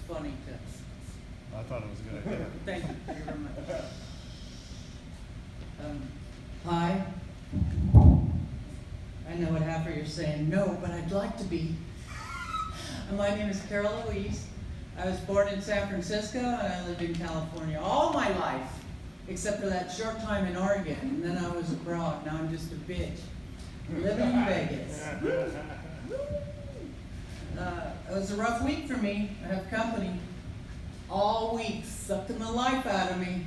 funny too. I thought it was a good idea. Thank you very much. Hi. I know what half of you are saying no, but I'd like to be. My name is Carol Louise. I was born in San Francisco and I lived in California all my life, except for that short time in Oregon, and then I was abroad. Now I'm just a bitch living in Vegas. It was a rough week for me. I have company all week, sucking the life out of me.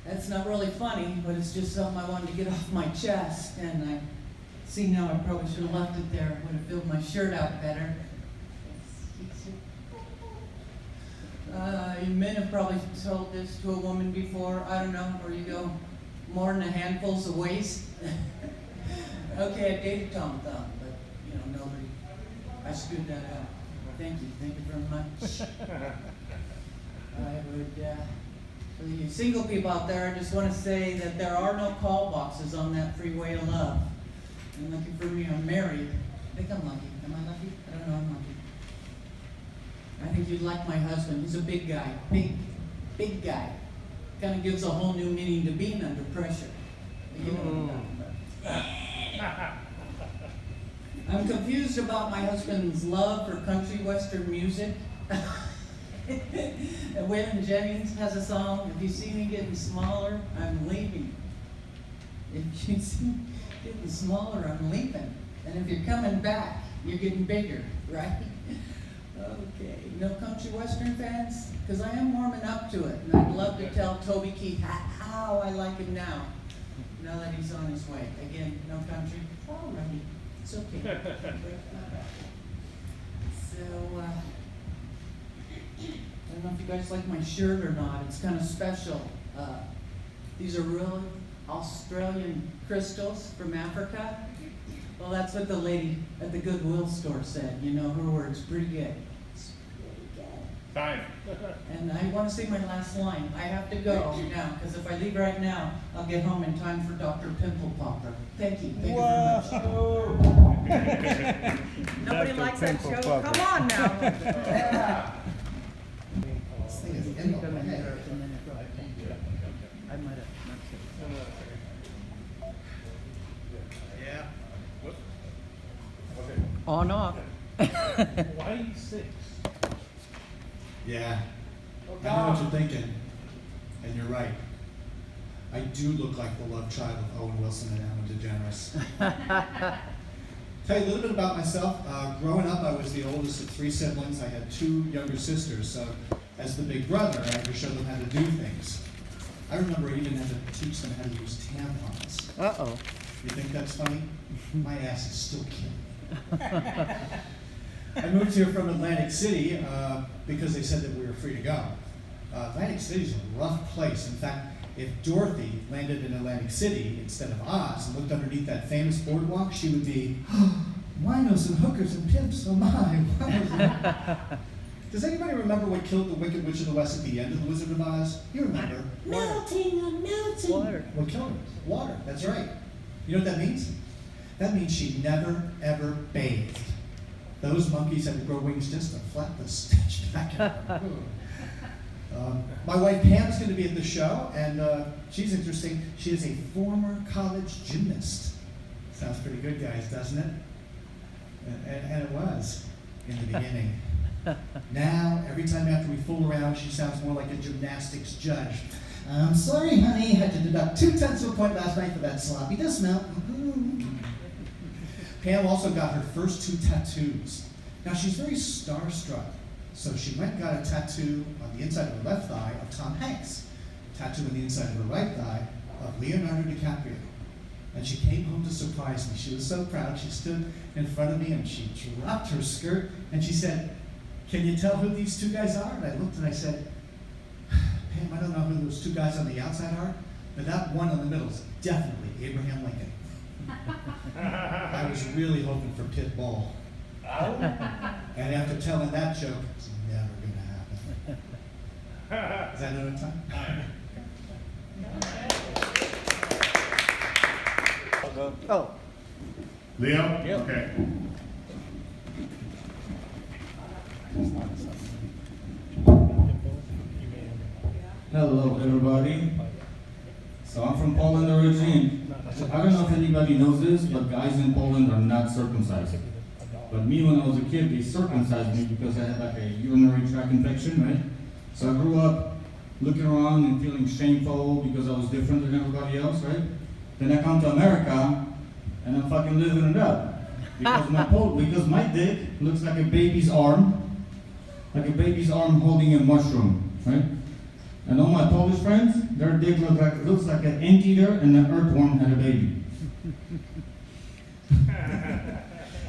That's not really funny, but it's just something I wanted to get off my chest. And I see now I probably should have left it there. Would have filled my shirt out better. You men have probably told this to a woman before. I don't know, where you go more than a handful's of waste. Okay, I dated Tom Thumb, but you know, nobody. I screwed that up. Thank you very much. I would, for you single people out there, I just want to say that there are no call boxes on that freeway of love. And lucky for me, I'm married. I think I'm lucky. Am I lucky? I don't know, I'm lucky. I think you'd like my husband. He's a big guy. Big guy. Kind of gives a whole new meaning to being under pressure. You know what I'm talking about. I'm confused about my husband's love for country western music. And Waylon Jennings has a song, if you see me getting smaller, I'm leaving. If you see me getting smaller, I'm leaving. And if you're coming back, you're getting bigger, right? Okay, no country western fans? Because I am warming up to it, and I'd love to tell Toby Keith how I like him now that he's on his way. Again, no country? All right, it's okay. So, I don't know if you guys like my shirt or not. It's kind of special. These are real Australian crystals from Africa. Well, that's what the lady at the Goodwill store said. You know, her words, pretty good. It's pretty good. Time. And I want to say my last line. I have to go now, because if I leave right now, I'll get home in time for Dr. Pimple Popper. Thank you. Thank you very much. Nobody Dr. likes that Pimple show? Popper. Come on now. I might have not said Yeah. Whoop. Okay. on off. Why 6? Yeah, I know what you're thinking, and you're right. I do look like the love child of Owen Wilson and Ellen DeGeneres. Tell you a little bit about myself. Growing up, I was the oldest of 3 siblings. I had 2 younger sisters, so as the big brother, I had to show them how to do things. I remember I even had to teach them how to use tampons. Uh-oh. You think that's funny? My ass is still killing me. I moved here from Atlantic City because they said that we were free to go. Atlantic City is a rough place. In fact, if Dorothy landed in Atlantic City instead of Oz and looked underneath that famous boardwalk, she would be, winos and hookers and pimps, oh my. Does anybody remember what killed the Wicked Witch of the West at the end of The Wizard of Oz? You remember. Melting, I'm melting. Water. What killed her? Water, that's right. You know what that means? That means she never, ever bathed. Those monkeys had to grow wings just to flap the stench back at her. My wife Pam's going to be at the show, and she's interesting. She is a former college gymnast. Sounds pretty good, guys, doesn't it? And it was in the beginning. Now, every time after we fool around, she sounds more like a gymnastics judge. I'm sorry, honey, had to deduct 2/10 of a point last night for that sloppy dismount. Pam also got her first 2 tattoos. Now, she's very starstruck, so she went and got a tattoo on the inside of her left thigh of Tom Hanks, a tattoo on the inside of her right thigh of Leonardo DiCaprio. And she came home to surprise me. She was so proud. She stood in front of me and she dropped her skirt and she said, "Can you tell who these 2 guys are?" And I looked and I said, "Pam, I don't know who those 2 guys on the outside are, but that one in the middle is definitely Abraham Lincoln." I was really hoping for Pitbull. And after telling that joke, it's never going to happen. Is that another time? Oh. Leo? Yep. Okay. Hello, everybody. So I'm from Poland originally. I don't know if anybody knows this, but guys in Poland are not circumcised. But me, when I was a kid, they circumcised me because I had like a urinary tract infection, right? So I grew up looking around and feeling shameful because I was different than everybody else, right? Then I come to America and I'm fucking living it up. Because my dick looks like a baby's arm holding a mushroom, right? And all my Polish friends, their dick looks like an anteater and an earthworm had a baby.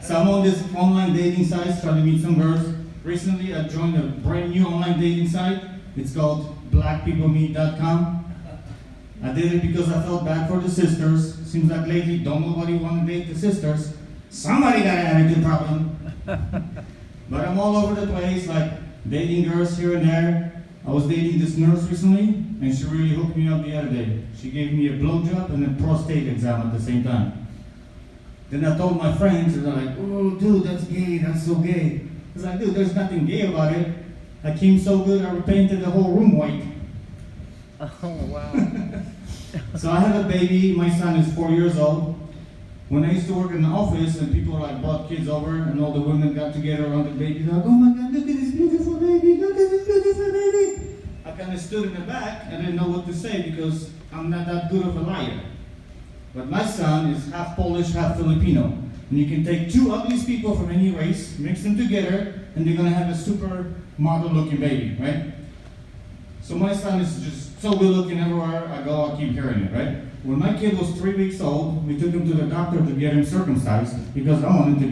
So I'm on this online dating site trying to meet some girls. Recently, I joined a brand new online dating site. It's called blackpeoplemeet.com. I did it because I felt bad for the sisters. Seems like lately, don't nobody want to date the sisters. Somebody got an attitude problem. But I'm all over the place, like dating girls here and there. I was dating this nurse recently, and she really hooked me up the other day. She gave me a blowjob and a prostate exam at the same time. Then I told my friends, and they're like, oh, dude, that's gay, that's so gay. I was like, dude, there's nothing gay about it. I came so good, I repainted the whole room white. Oh, wow. So I have a baby, my son is 4 years old. When I used to work in the office and people like brought kids over and all the women got together around the baby, they're like, oh my God, look at this beautiful baby, look at this beautiful baby. I kind of stood in the back and didn't know what to say because I'm not that good of a liar. But my son is half Polish, half Filipino. And you can take two ugliest people from any race, mix them together, and they're gonna have a super model looking baby, right? So my son is just so good looking everywhere I go, I keep hearing it, right? When my kid was 3 weeks old, we took him to the doctor to get him circumcised because I want him to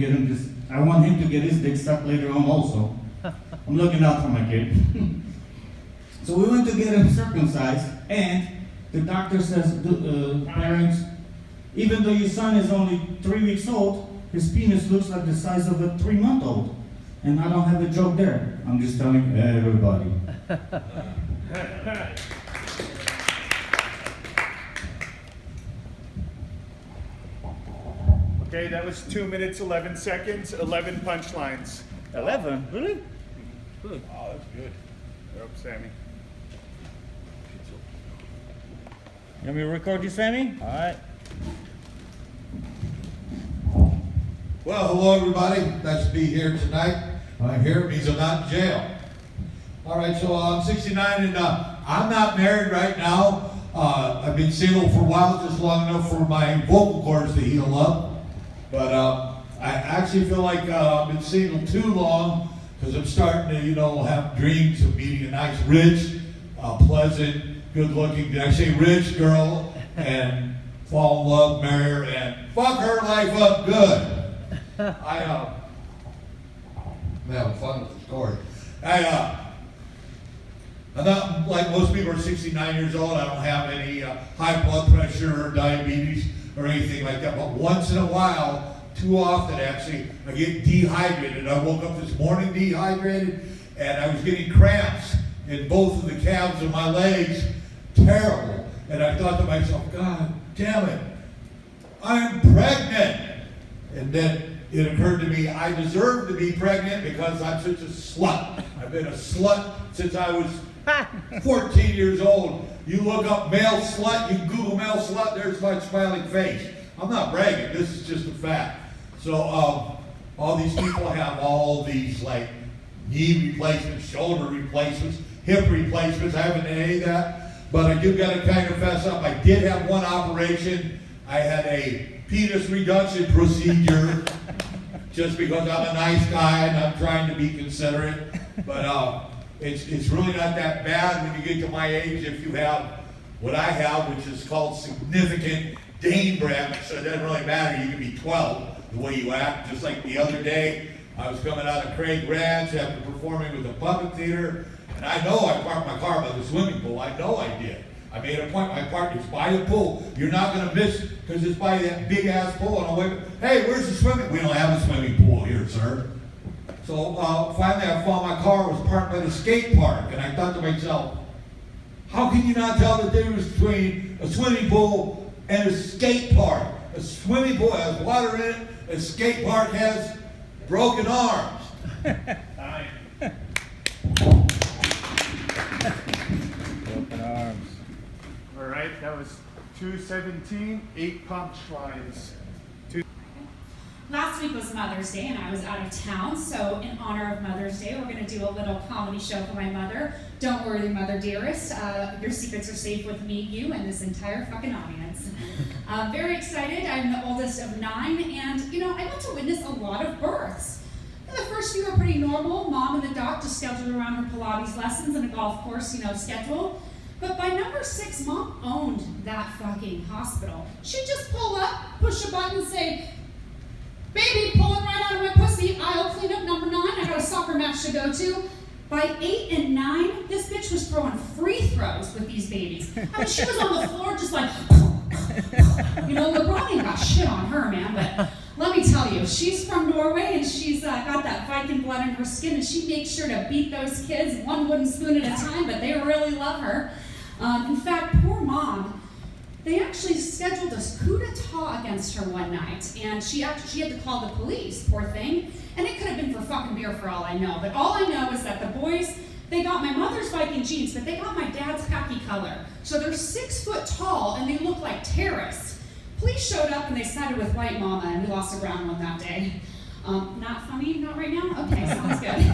get his dick stuck later on also. I'm looking out for my kid. So we went to get him circumcised, and the doctor says, parents, even though your son is only 3 weeks old, his penis looks like the size of a 3-month-old. And I don't have a joke there. I'm just telling everybody. Okay, that was 2 minutes, 11 seconds, 11 punchlines. 11? Really? Oh, that's good. You're up, Sammy. You want me to record you, Sammy? All right. Well, hello, everybody. Nice to be here tonight. I'm here means I'm not in jail. All right, so I'm 69 and I'm not married right now. I've been single for a while, just long enough for my vocal cords to heal up. But I actually feel like I've been single too long because I'm starting to, have dreams of meeting a nice, rich, pleasant, good-looking, did I say rich girl, and fall in love, marry her, and fuck her life up good. I'm having fun with the story. I'm not like most people are 69 years old. I don't have any high blood pressure or diabetes or anything like that. But once in a while, too often actually, I get dehydrated. I woke up this morning dehydrated and I was getting cramps in both of the calves of my legs. Terrible. And I thought to myself, God damn it, I'm pregnant. And then it occurred to me, I deserve to be pregnant because I'm such a slut. I've been a slut since I was 14 years old. You look up male slut, you Google male slut, there's my smiling face. I'm not bragging, this is just a fact. So all these people have all these like knee replacements, shoulder replacements, hip replacements. I haven't had any of that. But I do got to kind of fess up. I did have one operation. I had a penis reduction procedure just because I'm a nice guy and I'm trying to be considerate. But it's really not that bad when you get to my age if you have what I have, which is called significant Dane Brand. So it doesn't really matter. You can be 12 the way you act. Just like the other day, I was coming out of Craig Ranch after performing with the puppet theater. And I know I parked my car by the swimming pool. I know I did. I made a point. I parked. It's by the pool. You're not going to miss because it's by that big ass pool. And I'm like, hey, where's the swimming? We don't have a swimming pool here, sir. So finally, I found my car was parked by the skate park, and I thought to myself, how can you not tell the difference between a swimming pool and a skate park? A swimming pool has water in it. A skate park has broken arms. Broken arm. right, that was 2:17, 8 punchlines. Last week was Mother's Day and I was out of town, so in honor of Mother's Day, we're gonna do a little comedy show for my mother. Don't worry, mother dearest, your secrets are safe with me, you, and this entire fucking audience. Very excited, I'm the oldest of 9, and you know, I got to witness a lot of births. And the first few were pretty normal, mom and the doc just scheduled around her Pilates lessons and a golf course, you know, schedule. But by number 6, mom owned that fucking hospital. She'd just pull up, push a button, say, "Baby, pulling right out of my pussy, aisle cleanup number 9, I got a soccer match to go to." By 8 and 9, this bitch was throwing free throws with these babies. I mean, she was on the floor just like, you know, LeBron ain't got shit on her, man, but let me tell you, she's from Norway and she's got that Viking blood in her skin, and she makes sure to beat those kids one wooden spoon at a time, but they really love her. In fact, poor mom, they actually scheduled a coup d'etat against her one night, and she had to call the police, poor thing. And it could have been for fucking beer for all I know, but all I know is that the boys, they got my mother's Viking jeans, but they got my dad's khaki color. So they're 6 foot tall, and they look like terrorists. Police showed up, and they sided with white mama, and we lost a brown one that day. Not funny? Not right now? Okay, sounds good.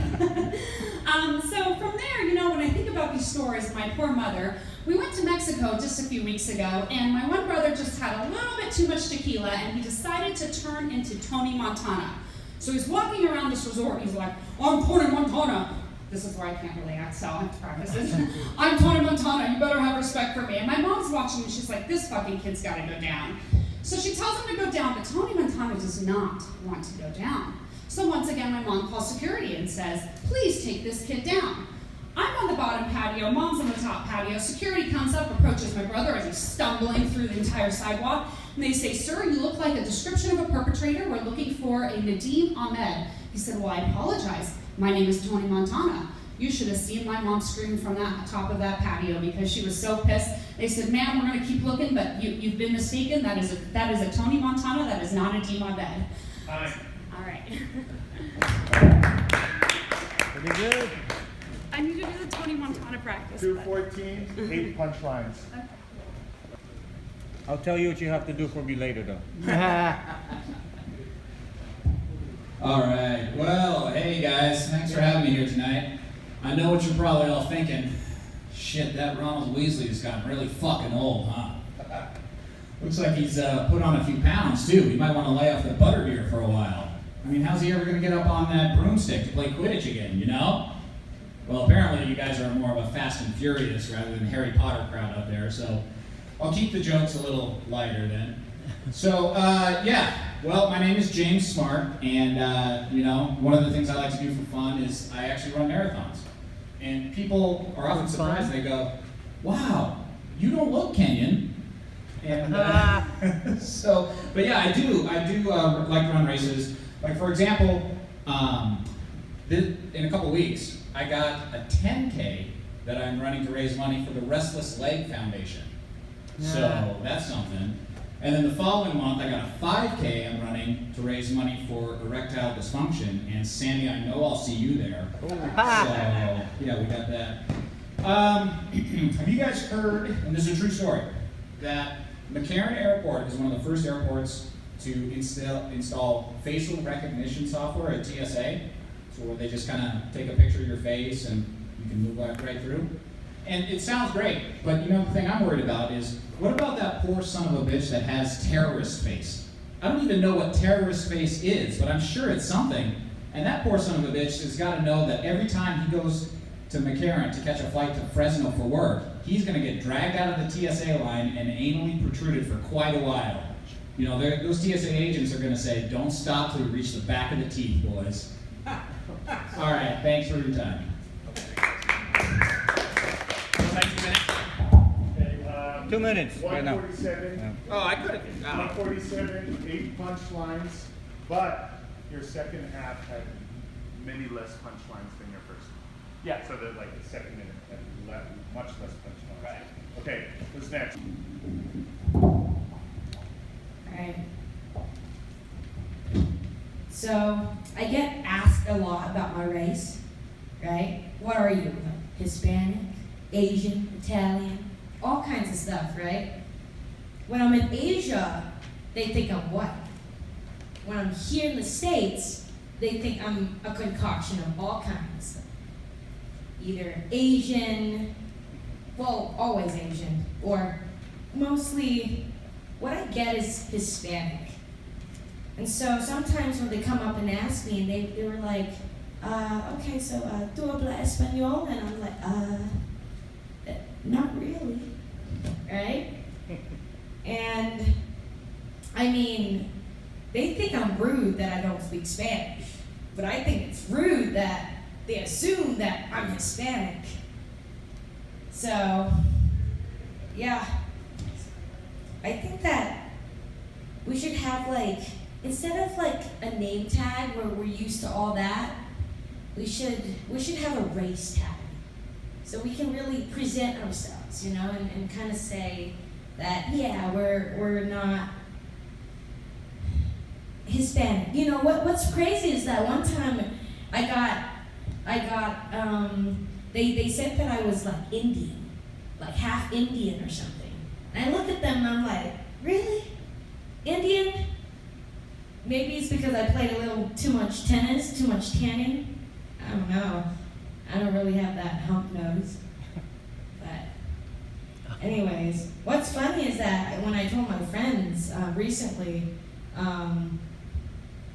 So from there, you know, when I think about these stories of my poor mother, we went to Mexico just a few weeks ago, and my one brother just had a little bit too much tequila, and he decided to turn into Tony Montana. So he's walking around this resort, and he's like, "I'm Tony Montana." This is where I can't really act, so I have to practice this. "I'm Tony Montana, you better have respect for me." And my mom's watching, and she's like, "This fucking kid's gotta go down." So she tells him to go down, but Tony Montana does not want to go down. So once again, my mom calls security and says, "Please take this kid down." I'm on the bottom patio, mom's on the top patio. Security comes up, approaches my brother as he's stumbling through the entire sidewalk, and they say, "Sir, you look like a description of a perpetrator. We're looking for a Nadim Ahmed." He said, "Well, I apologize. My name is Tony Montana." You should have seen my mom screaming from that top of that patio because she was so pissed. They said, "Ma'am, we're gonna keep looking, but you've been mistaken. That is a Tony Montana. That is not a Nadim Ahmed." Hi. All right. Pretty good. I need to do the Tony Montana practice. 2:14, 8 punchlines. I'll tell you what you have to do for me later, though. All right. Well, hey guys, thanks for having me here tonight. I know what you're probably all thinking. Shit, that Ronald Weasley has gotten really fucking old, huh? Looks like he's put on a few pounds too. He might want to lay off the butterbeer for a while. I mean, how's he ever gonna get up on that broomstick to play Quidditch again, you know? Well, apparently you guys are more of a Fast and Furious rather than Harry Potter crowd up there, so I'll keep the jokes a little lighter then. So, yeah, well, my name is James Smart, and, you know, one of the things I like to do for fun is I actually run marathons. And people are often surprised, they go, "Wow, you don't look Kenyan." And, so, but yeah, I do like to run races. Like, for example, in a couple weeks, I got a 10K that I'm running to raise money for the Restless Leg Foundation. So that's something. And then the following month, I got a 5K I'm running to raise money for erectile dysfunction. And Sammy, I know I'll see you there. So, yeah, we got that. Have you guys heard, and this is a true story, that McCarran Airport is one of the first airports to install facial recognition software at TSA? So where they just kind of take a picture of your face and you can move right through. And it sounds great, but you know the thing I'm worried about is, what about that poor son of a bitch that has terrorist face? I don't even know what terrorist face is, but I'm sure it's something. And that poor son of a bitch has got to know that every time he goes to McCarran to catch a flight to Fresno for work, he's going to get dragged out of the TSA line and anally protruded for quite a while. You know, those TSA agents are going to say, "Don't stop till you reach the back of the teeth, boys." All right, thanks for your time. Okay, 2 minutes right now. 147. Oh, I could have. 147, 8 punchlines, but your second half had many less punchlines than your first. Yeah, so that like the second minute had much less punchlines. Right. Okay, who's next? Right. So I get asked a lot about my race, right? What are you? Hispanic, Asian, Italian? all kinds of stuff, right? When I'm in Asia, they think I'm white. When I'm here in the States, they think I'm a concoction of all kinds of stuff. Either Asian, well, always Asian, or mostly, what I get is Hispanic. And so sometimes when they come up and ask me, and they were like, okay, so ¿tú hablas español? And I'm like, not really, right? And I mean, they think I'm rude that I don't speak Spanish, but I think it's rude that they assume that I'm Hispanic. So, yeah, I think that we should have like, instead of like a name tag where we're used to all that, we should have a race tag. So we can really present ourselves, you know, and kind of say that, yeah, we're not Hispanic. You know, what's crazy is that one time I got they said that I was like Indian, like half Indian or something. And I look at them and I'm like, really? Indian? Maybe it's because I played a little too much tennis, too much tanning. I don't know. I don't really have that hump nose. But anyways, what's funny is that when I told my friends recently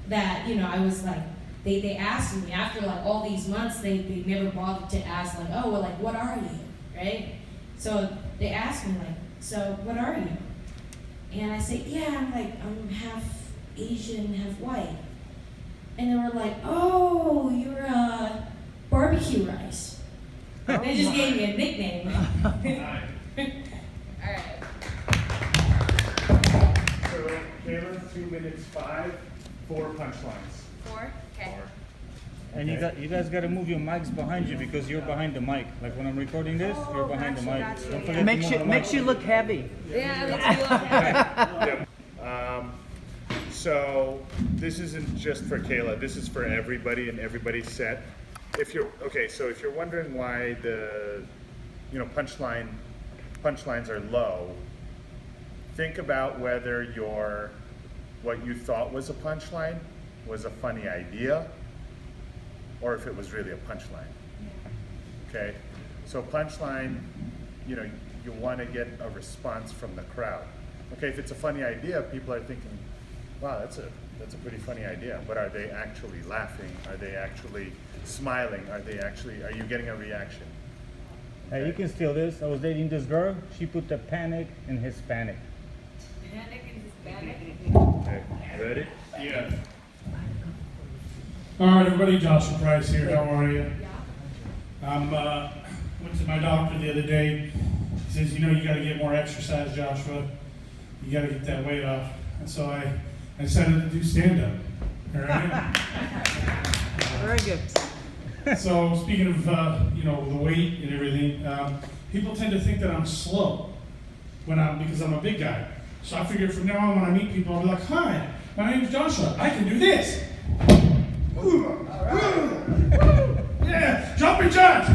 that, you know, I was like, they asked me after like all these months, they never bothered to ask like, oh, well, like, what are you, right? So they asked me like, so what are you? And I said, yeah, I'm half Asian, half white. And they were like, oh, you're barbecue rice. They just gave me a nickname. All right. So, Kayla, 2 minutes 5, 4 punchlines. 4? Okay. 4. And you guys gotta move your mics behind you because you're behind the mic. Like when I'm recording this, you're behind the mic. gotcha. Don't forget to Makes move you the makes mic. you look heavy. Yeah, let's do that. Yep. So this isn't just for Kayla. This is for everybody and everybody's set. If you're wondering why the punchlines are low, think about whether what you thought was a punchline was a funny idea, or if it was really a punchline. Okay, so punchline, you want to get a response from the crowd. Okay, if it's a funny idea, people are thinking, wow, that's a pretty funny idea. But are they actually laughing? Are they actually smiling? Are you getting a reaction? Hey, you can steal this. I was dating this girl. She put the panic in Hispanic. Panic and Hispanic. Okay, ready? Yeah. All right, everybody, Joshua Price here. How are you? Went to my doctor the other day. He says, you got to get more exercise, Joshua. You got to get that weight off. And so I decided to do stand-up. All right? Very good. So speaking of, the weight and everything, people tend to think that I'm slow because I'm a big guy. So I figured from now on when I meet people, I'll be like, hi, my name's Joshua. I can do this. Yeah, jumping jacks. I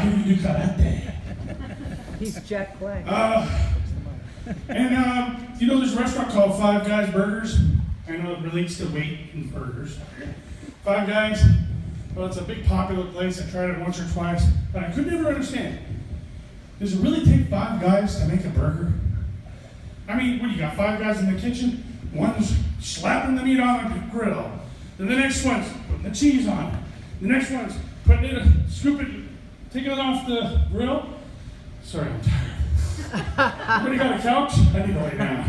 can even do karate. He's Jack Black. There's a restaurant called Five Guys Burgers. I know it relates to weight and burgers. Five Guys, well, it's a big popular place. I tried it once or twice, but I could never understand. Does it really take 5 guys to make a burger? I mean, what, you got 5 guys in the kitchen? One's slapping the meat on the grill. Then the next one's putting the cheese on it. The next one's putting it, taking it off the grill. Sorry, I'm tired. Everybody got a couch? I need to lay down.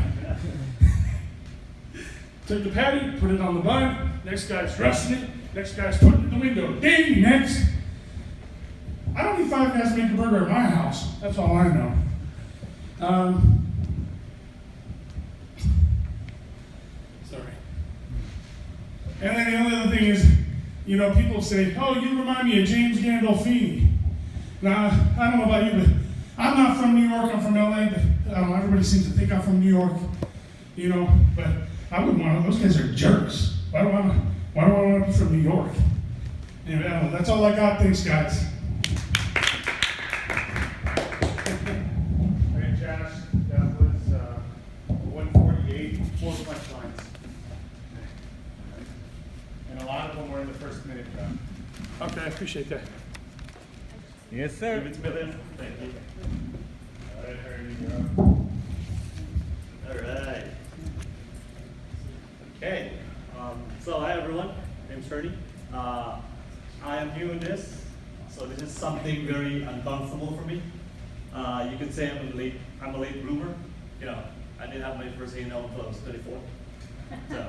Take the patty, put it on the bun. Next guy's dressing it. Next guy's putting it in the window. Ding, next. I don't need 5 guys to make a burger at my house. That's all I know. Sorry. And then the only other thing is, people say, oh, you remind me of James Gandolfini. Now, I don't know about you, but I'm not from New York, I'm from LA, but I don't know, everybody seems to think I'm from New York, but I wouldn't want to, those guys are jerks. Why do I want to be from New York? Anyway, I don't know, that's all I got, thanks guys. Okay, I appreciate that. Yes, sir. Give it to me then. Thank you. All right, Ernie, you're up. All right. Okay. So hi everyone. My name's Ernie. I am new in this, so this is something very uncomfortable for me. You could say I'm a late bloomer. You know, I didn't have my first anal until I was 34. So,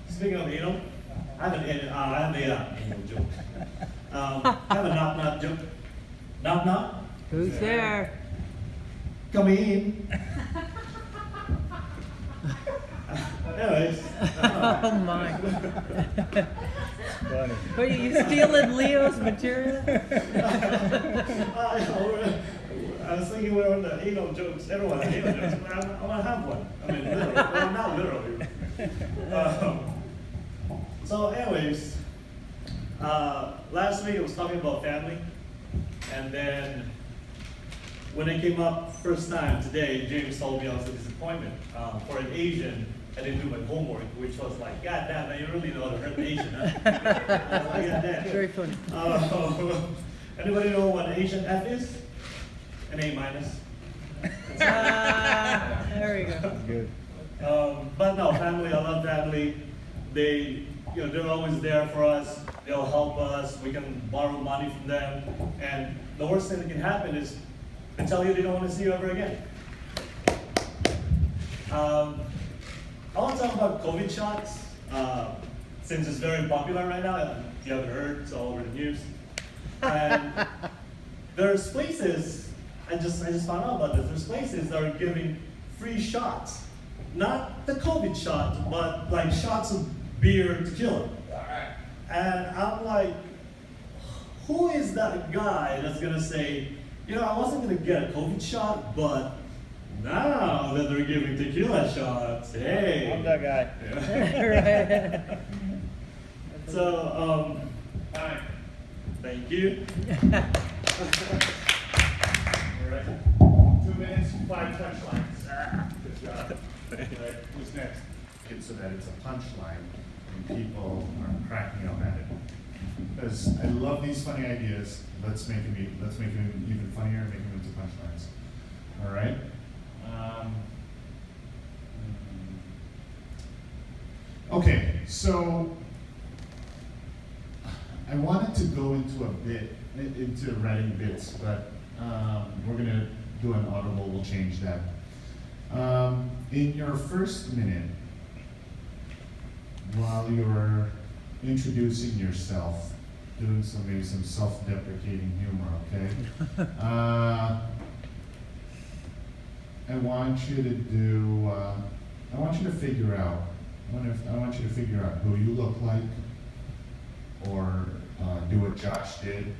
speaking of anal, I have an anal joke. I have a knock joke. Knock knock. Who's there? Come in. Anyways. Oh my. Funny. Are you stealing Leo's material? I was thinking we were on the anal jokes. Everyone has anal jokes. But I want to have one. I mean, literally. Well, not literally. So, anyways, last week I was talking about family, and then when it came up first time today, James told me I was a disappointment. For an Asian, I didn't do my homework, which was like, God damn, man, you really know how to hurt an Asian, huh? I was like, God damn. Very funny. Anybody know what an Asian F is? An A minus. There we go. Good. But no, family, I love family. They, they're always there for us. They'll help us. We can borrow money from them. And the worst thing that can happen is they tell you they don't want to see you ever again. I want to talk about COVID shots, since it's very popular right now. If you haven't heard, it's all over the news. And there's places, I just found out about this, there's places that are giving free shots. Not the COVID shot, but like shots of beer tequila. And I'm like, who is that guy that's gonna say, I wasn't gonna get a COVID shot, but now that they're giving tequila shots, hey. I'm that guy. Right. So, hi. Thank you. All right. 2 minutes, 5 punchlines. Good job. All right, who's next? So that it's a punchline and people are cracking up at it. Because I love these funny ideas. Let's make them even funnier and make them into punchlines. All right. Okay, so I wanted to go into writing bits, but we're gonna do an audible. We'll change that. In your first minute, while you're introducing yourself, doing maybe some self-deprecating humor, okay? I want you to figure out, who you look like, or do what Josh did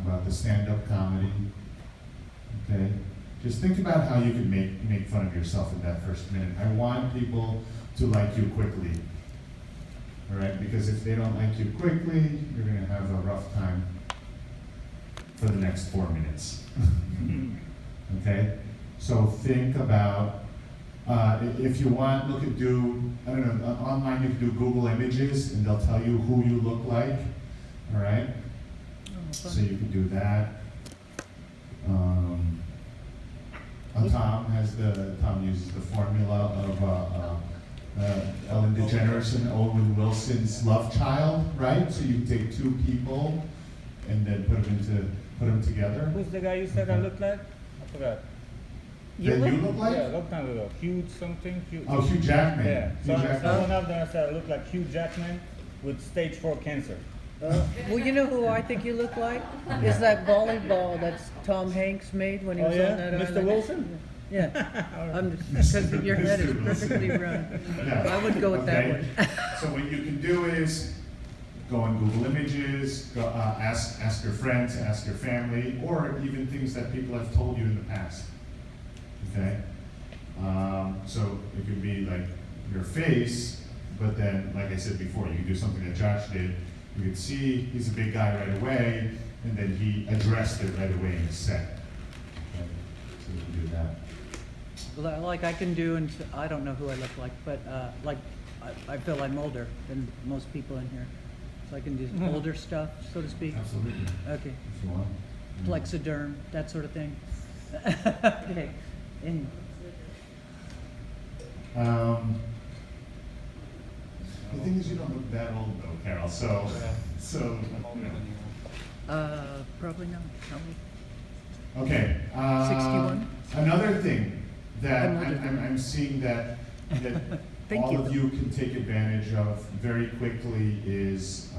about the stand-up comedy, okay? Just think about how you can make fun of yourself in that first minute. I want people to like you quickly, all right? Because if they don't like you quickly, you're gonna have a rough time for the next 4 minutes, okay? So think about, if you want, online you can do Google Images and they'll tell you who you look like, all right? So you can do that. Tom uses the formula of Ellen DeGeneres and Owen Wilson's love child, right? So you take 2 people and then put them together. Who's the guy you said I look like? I forgot. You look like? Yeah, a long time ago. Hugh something. Oh, Hugh Jackman. Yeah. Hugh Someone else then I said I look like Hugh Jackman with stage 4 cancer. Well, you know who I think you look like? Is that volleyball that Tom Hanks made when he was on that Mr. island? Wilson? Yeah. Because your head is perfectly round. Yeah. I would go with that one. So what you can do is go on Google Images, ask your friends, ask your family, or even things that people have told you in the past. Okay? So it could be like your face, but then, like I said before, you could do something that Josh did. You could see he's a big guy right away, and then he addressed it right away in his set. Okay? So you can do that. Like I can do, and I don't know who I look like, but I feel I'm older than most people in here. So I can do older stuff, so to speak? Absolutely. Okay. If you want. Plexiderm, that sort of thing. Okay. And The thing is, you don't look that old though, Carol, so, probably not. How many? Okay. 61? Another thing that I'm older than I'm seeing that Thank all you, of though. you can take advantage of very quickly is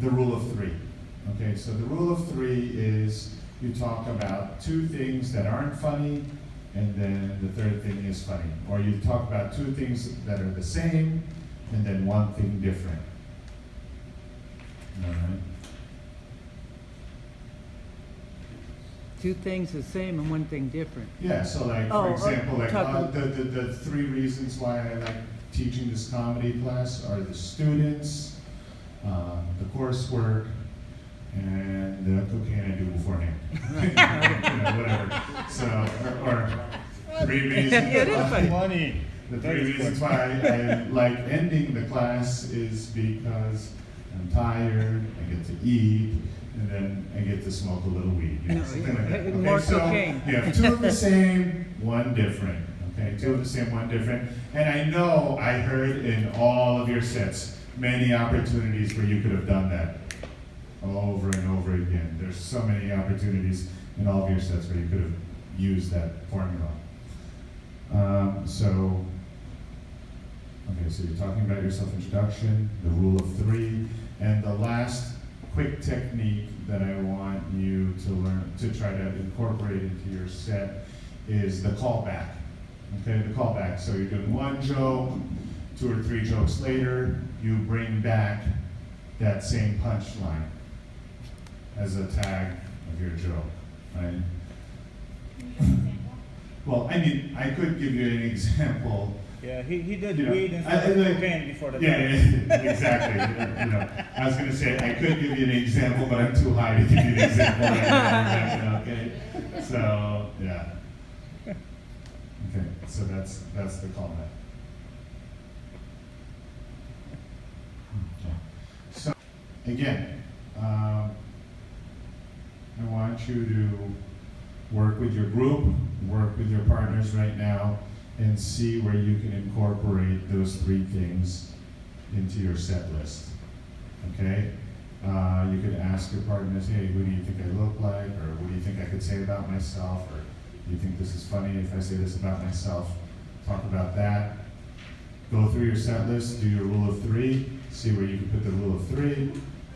the rule of three. Okay, so the rule of three is you talk about two things that aren't funny, and then the third thing is funny. Or you talk about two things that are the same, and then one thing different. All right? Two things the same and one thing different. Yeah, so like, Oh, for example, like, talk- the three reasons why I like teaching this comedy class are the students, the coursework, and the cocaine I do beforehand. You know, whatever. So, or 3 reasons. Yeah, it is funny. Funny. The That 3 is reasons funny. why I like ending the class is because I'm tired, I get to eat, and then I get to smoke a little weed, you know, something like that. More Okay, so cocaine. you have 2 of the same, 1 different. Okay, 2 of the same, 1 different. And I know I heard in all of your sets many opportunities where you could have done that over and over again. There's so many opportunities in all of your sets where you could have used that formula. Okay, so you're talking about your self-introduction, the rule of 3, and the last quick technique that I want you to learn, to try to incorporate into your set is the callback. Okay, the callback. So you're doing 1 joke, 2 or 3 jokes later, you bring back that same punchline as a tag of your joke, right? Well, I mean, I could give you an example. Yeah, he did You know, weed and I- cocaine before the Yeah, exactly. You know, I was gonna say I could give you an example, but I'm too high to give you an example right now. Okay, so yeah. Okay, so that's the callback. Okay. So again, I want you to work with your group, work with your partners right now, and see where you can incorporate those 3 things into your set list. Okay? You could ask your partners, hey, who do you think I look like? Or what do you think I could say about myself? Or do you think this is funny if I say this about myself? Talk about that. Go through your set list, do your rule of 3, see where you can put the rule of 3,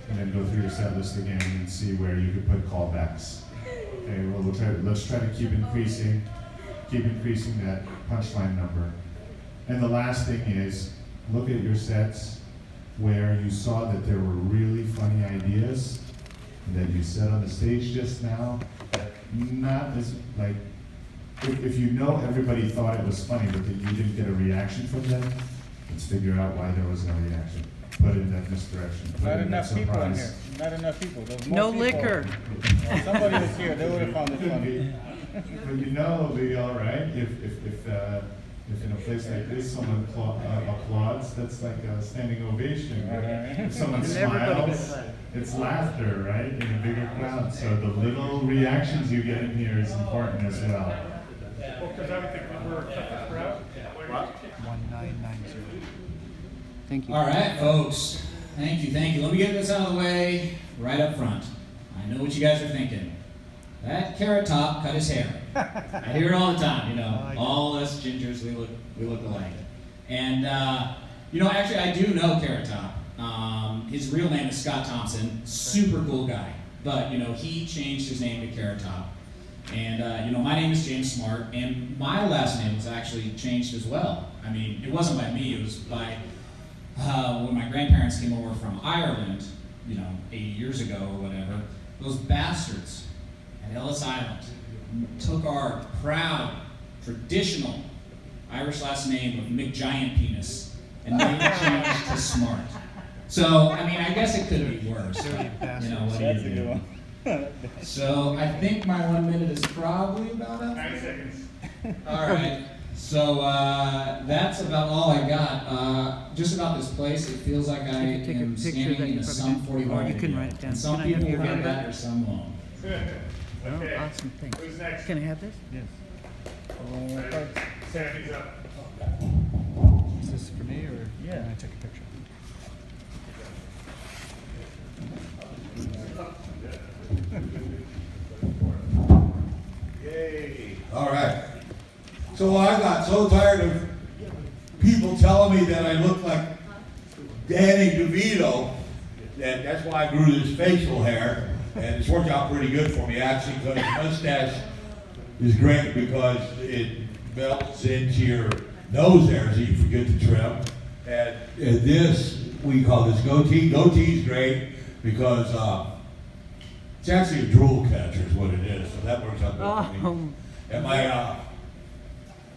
and then go through your set list again and see where you could put callbacks. Okay, well, let's try to keep increasing that punchline number. And the last thing is, look at your sets where you saw that there were really funny ideas that you said on the stage just now, that not as, like, if you know everybody thought it was funny, but that you didn't get a reaction from them, let's figure out why there was no reaction. Put it in that misdirection. Put Not it in that enough people in surprise. here. Not enough people. There's more No people. liquor. If somebody was here, they would have found it funny. But you know, it'll be all right if in a place like this someone applauds. That's like a standing ovation. Right? If someone And everybody gets smiles, that. it's laughter, right? In a bigger crowd. So the little reactions you get in here is important as well. Well, because I would think we're cut the crowd. 1990. Thank you. All right, folks. Thank you. Let me get this out of the way right up front. I know what you guys are thinking. That Carrot Top cut his hair. I hear it all the time, you know. All us gingers, we look alike. And, actually, I do know Carrot Top. His real name is Scott Thompson. Super cool guy. But, he changed his name to Carrot Top. And, my name is James Smart, and my last name was actually changed as well. I mean, it wasn't by me, it was by when my grandparents came over from Ireland, 80 years ago or whatever. Those bastards at Ellis Island took our proud, traditional Irish last name of McGiantpenis and made it change to Smart. So, I mean, I guess it could be worse. But, what do you do? So I think my 1 minute is probably about up. 9 seconds. All right. So that's about all I got. Just about this place, it feels like I You can take a am picture standing that in you a probably Sum did. 41 Or you can video. write it down. And some Can I have people your will get hand that back? or some won't. Okay. Oh, awesome, thanks. Who's next? Can I have this? Yes. Sammy's up. Is this for me or Yeah. can I take a picture? Yay. All right. So I got so tired of people telling me that I look like Danny DeVito that that's why I grew this facial hair. And it's worked out pretty good for me actually, because mustache is great because it melts into your nose hairs that you forget to trim. And this, we call this goatee. Goatee's great because it's actually a drool catcher is what it is, so that works out good for me. And my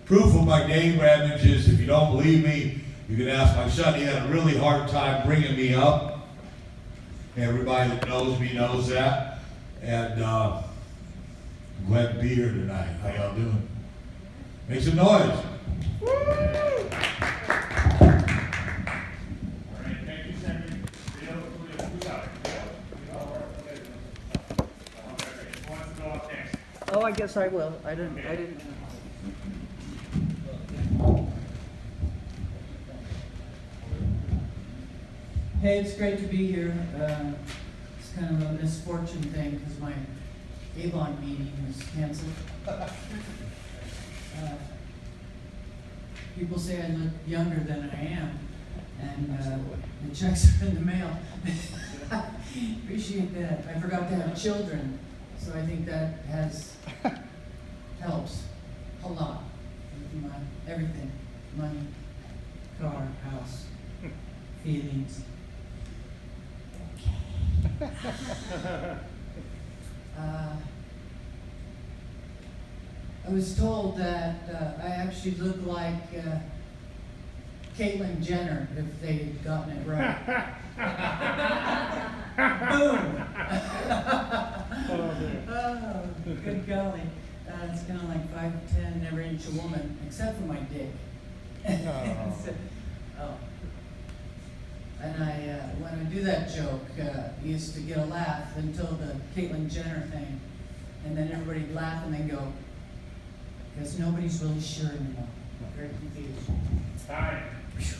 proof of my name damage is, if you don't believe me, you can ask my son. He had a really hard time bringing me up. Everybody that knows me knows that. And I'm glad to be here tonight. How y'all doing? Make some noise. All right, thank you, Sammy. Who's up? Who wants to go up next? Oh, I guess I will. I didn't. Hey, it's great to be here. It's kind of a misfortune thing because my Avon meeting was canceled. People say I look younger than I am, and the checks are in the mail. Appreciate that. I forgot to have children, so I think that helps a lot with everything: money, car, house, feelings. I was told that I actually look like Caitlyn Jenner if they had gotten it right. Boom! Oh, good golly. It's kind of like 5'10", never inch a woman, except for my dick. Oh. And when I do that joke, I used to get a laugh until the Caitlyn Jenner thing. And then everybody would laugh and then go, because nobody's really sure anymore. Very confused. Time. Who's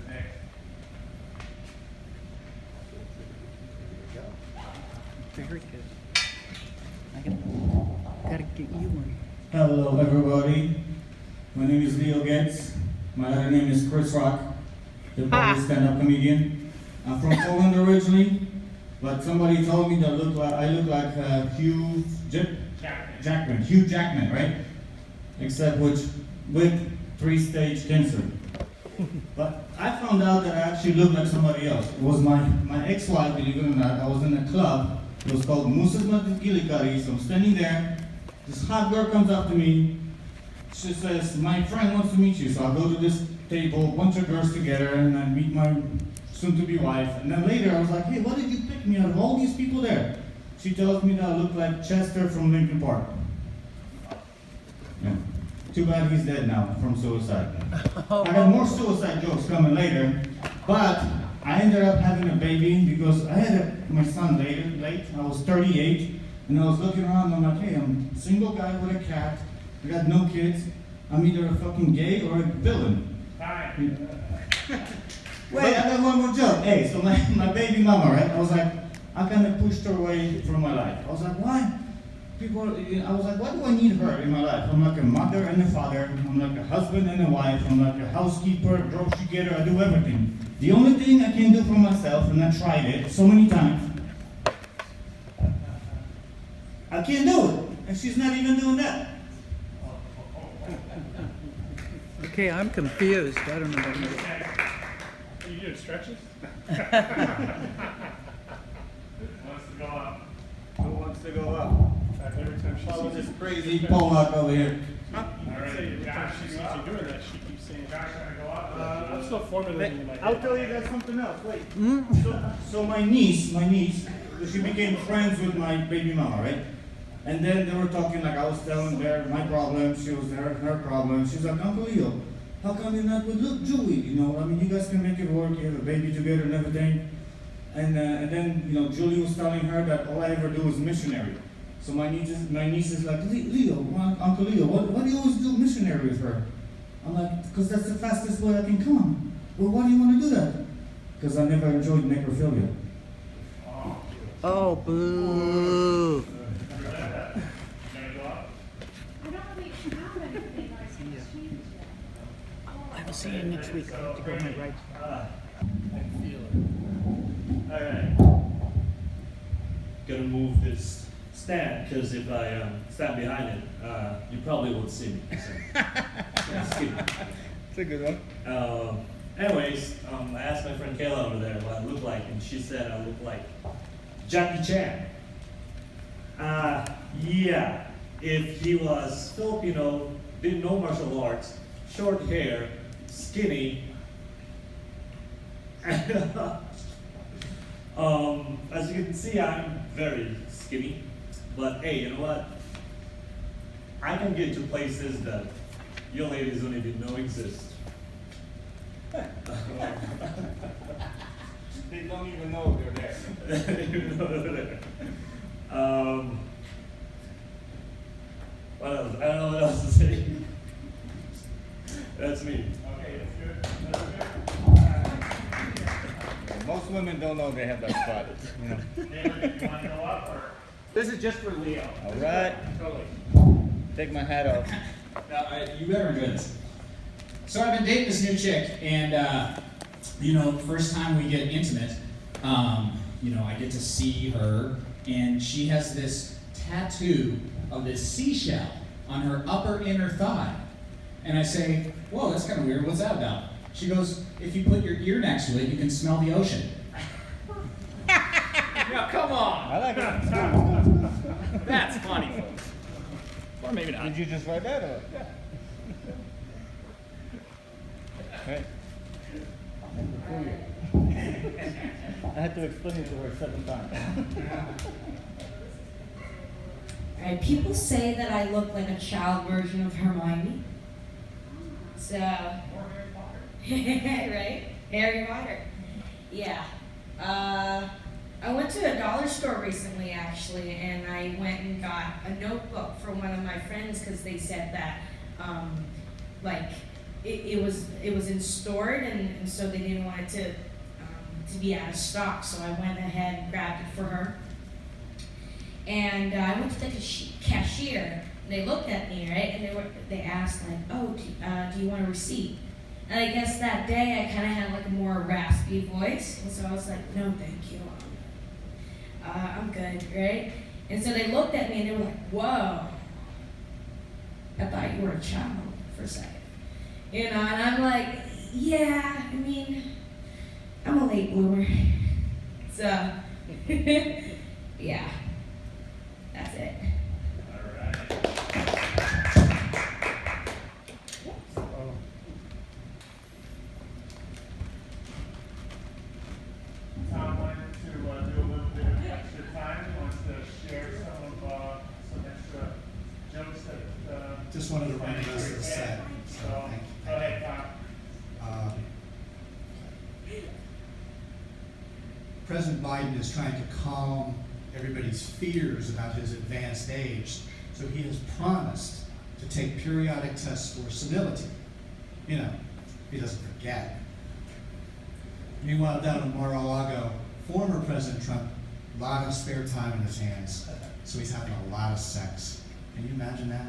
next? Very good. Gotta get you one. Hello, everybody. My name is Leo Getz. My other name is Chris Rock, the Polish stand-up comedian. I'm from Poland originally, but somebody told me that I look like Hugh Jackman, right? Except with 3-stage cancer. But I found out that I actually look like somebody else. It was my ex-wife, believe it or not. I was in a club. It was called Musas Gilikari. So I'm standing there. This hot girl comes up to me. She says, my friend wants to meet you. So I go to this table, a bunch of girls together, and I meet my soon-to-be wife. And then later I was like, hey, why did you pick me out of all these people there? She tells me that I look like Chester from Linkin Park. Yeah. Too bad he's dead now from suicide. I got more suicide jokes coming later, but I ended up having a baby because I had my son late. I was 38, and I was looking around and I'm like, hey, I'm a single guy with a cat. I got no kids. I'm either a fucking gay or a villain. Wait, I got one more joke. Hey, so my baby mama, right? I was like, I kind of pushed her away from my life. I was like, why? I was like, why do I need her in my life? I'm like a mother and a father. I'm like a husband and a wife. I'm like a housekeeper, grocery getter. I do everything. The only thing I can do for myself, and I tried it so many times, I can't do it. And she's not even doing that. Okay, I'm confused. I don't know what you Are you doing stretches? Wants to go up. Who wants to go up? Every time she Follow sees this crazy Polak over here. All right, Every time Josh, she sees you you up? doing that, she keeps saying, Josh, gonna go up? I'm still formulating in my head. I'll tell you guys something else. Wait. So my niece, she became friends with my baby mama, right? And then they were talking like I was telling her my problem, she was her problem. She's like, Uncle Leo, how come you're not with Julie? You know, I mean, you guys can make it work. You have a baby together and everything. And then, you know, Julie was telling her that all I ever do is missionary. So my niece is like, Leo, Uncle Leo, why do you always do missionary with her? I'm like, because that's the fastest way I can come. Well, why do you want to do that? Because I never enjoyed necrophilia. Oh, boo. I will see you next week. I have to go my right. Alright. Gonna move this stand, because if I stand behind it, you probably won't see me. So. Just kidding. It's a good one. Anyways, I asked my friend Kayla over there what I look like, and she said I look like Jackie Chan. Yeah, if he was Filipino, didn't know martial arts, short hair, skinny, as you can see, I'm very skinny, but hey, you know what? I can get to places that you ladies don't even know exist. They don't even know they're there. They don't even know they're there. What else? I don't know what else to say. That's me. Okay, that's good. That's good. Most women don't know they have that spot. You know. David, you want to go up or? This is just for Leo. All right. Totally. Take my hat off. You better enjoy this. So I've been dating this new chick, and you know, first time we get intimate, you know, I get to see her, and she has this tattoo of this seashell on her upper inner thigh. And I say, whoa, that's kind of weird. What's that about? She goes, if you put your ear next to it, you can smell the ocean. Yeah, come on. I like it. That's funny, folks. Or maybe not. Did you just write that or? Yeah. Right. I had to explain it to her 7 times. Right, people say that I look like a child version of Hermione. So, right? Harry Potter. Yeah. I went to a dollar store recently, actually, and I went and got a notebook for one of my friends because they said that, like, it was in stored, and so they didn't want it to be out of stock. So I went ahead and grabbed it for her. And I went to the cashier, and they looked at me, right? And they asked like, "Oh, do you want a receipt?" And I guess that day I kind of had like a more raspy voice, and so I was like, "No, thank you. I'm good, right?" And so they looked at me and they were like, "Whoa, I thought you were a child for a second." You know, and I'm like, "Yeah, I mean, I'm a late bloomer." So, yeah. That's it. Tom wanted to do a little bit of extra time. He wants to share some extra jokes that. Just wanted to run the rest of the set. So, Thank you. go ahead, Tom. President Biden is trying to calm everybody's fears about his advanced age, so he has promised to take periodic tests for senility. You know, he doesn't forget. Meanwhile, down in Mar-a-Lago, former President Trump, a lot of spare time in his hands, so he's having a lot of sex. Can you imagine that?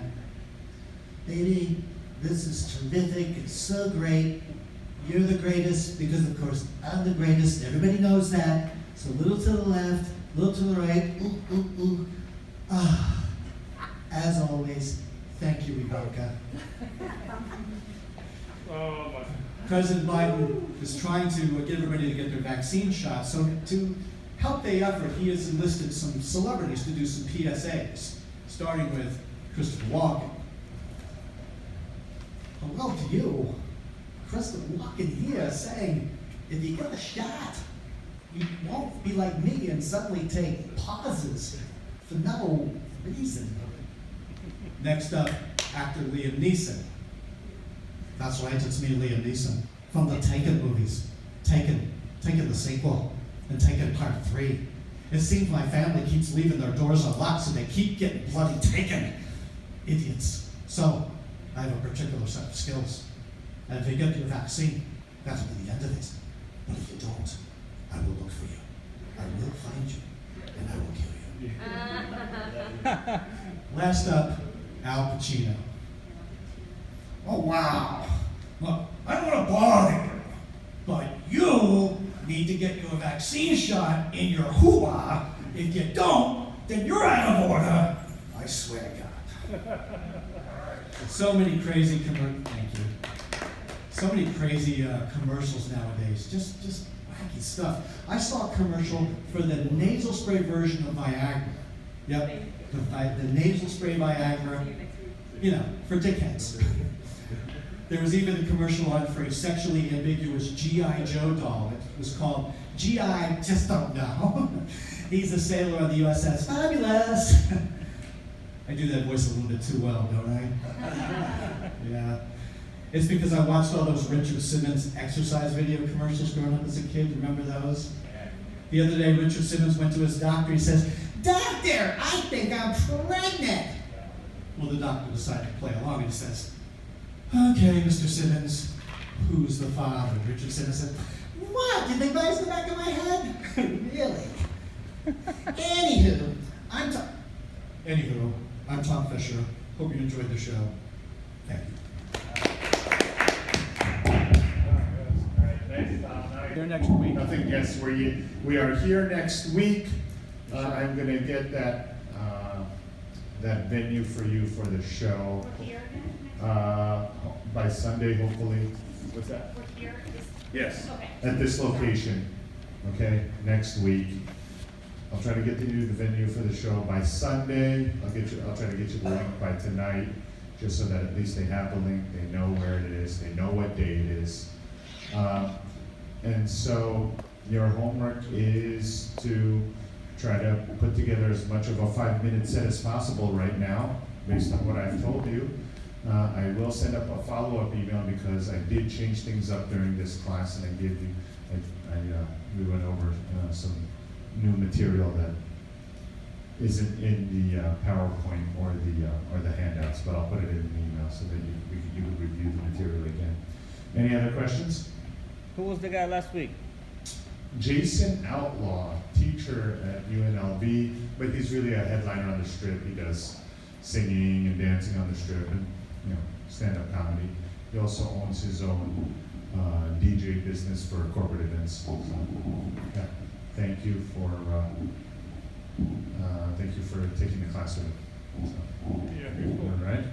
Baby, this is terrific, it's so great. You're the greatest, because of course, I'm the greatest, everybody knows that. So a little to the left, a little to the right, ooh, ooh, ooh. Ah, as always, thank you, Ivanka. Oh my. President Biden is trying to get everybody to get their vaccine shots. So to help the effort, he has enlisted some celebrities to do some PSAs, starting with Christopher Walken. Hello to you. Christopher Walken here saying, if you get a shot, you won't be like me and suddenly take pauses for no reason. Next up, actor Liam Neeson. That's right, it's me, Liam Neeson, from the Taken movies. Taken the sequel, and Taken Part 3. It seems my family keeps leaving their doors unlocked, so they keep getting bloody taken. Idiots. So, I have a particular set of skills. And if you get your vaccine, that'll be the end of it. But if you don't, I will look for you. I will find you, and I will kill you. Last up, Al Pacino. Oh, wow. Well, I don't want to bother you, but you need to get your vaccine shot in your hoo-ah. If you don't, then you're out of order. I swear to God. So many crazy thank you. So many crazy commercials nowadays. Just wacky stuff. I saw a commercial for the nasal spray version of Viagra. Yep, the nasal spray Viagra. You know, for dickheads. There was even a commercial on for a sexually ambiguous G.I. Joe doll. It was called G.I. Just Don't Know. He's a sailor on the USS Fabulous. I do that voice a little bit too well, don't I? Yeah. It's because I watched all those Richard Simmons exercise video commercials growing up as a kid. Remember those? The other day, Richard Simmons went to his doctor. He says, "Doctor, I think I'm pregnant." Well, the doctor decided to play along and he says, "Okay, Mr. Simmons, who's the father?" Richard Simmons said, "What? Did they bite the back of my head?" Really? Anywho, I'm Tom Fisher. Hope you enjoyed the show. Thank you. Here next week. Nothing, yes, we are here next week. I'm gonna get that venue for you for the show. By Sunday, hopefully. What's that? We're here. Yes, Okay. at this location, okay, next week. I'll try to get you the venue for the show by Sunday. I'll try to get you the link by tonight, just so that at least they have the link, they know where it is, they know what day it is. And so your homework is to try to put together as much of a 5-minute set as possible right now, based on what I've told you. I will send up a follow-up email because I did change things up during this class, and we went over some new material that isn't in the PowerPoint or the handouts, but I'll put it in an email so that you can review the material again. Any other questions? Who was the guy last week? Jason Outlaw, teacher at UNLV, but he's really a headliner on the Strip. He does singing and dancing on the Strip and stand-up comedy. He also owns his own DJ business for corporate events. So, yeah, thank you for taking the class with me. So, all right.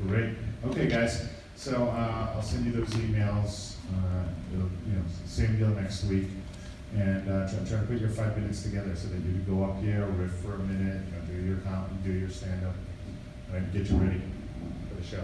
Great. Okay, guys. So I'll send you those emails. Same deal next week, and try to put your 5 minutes together so that you can go up here, riff for a minute, do your stand-up, and get you ready for the show.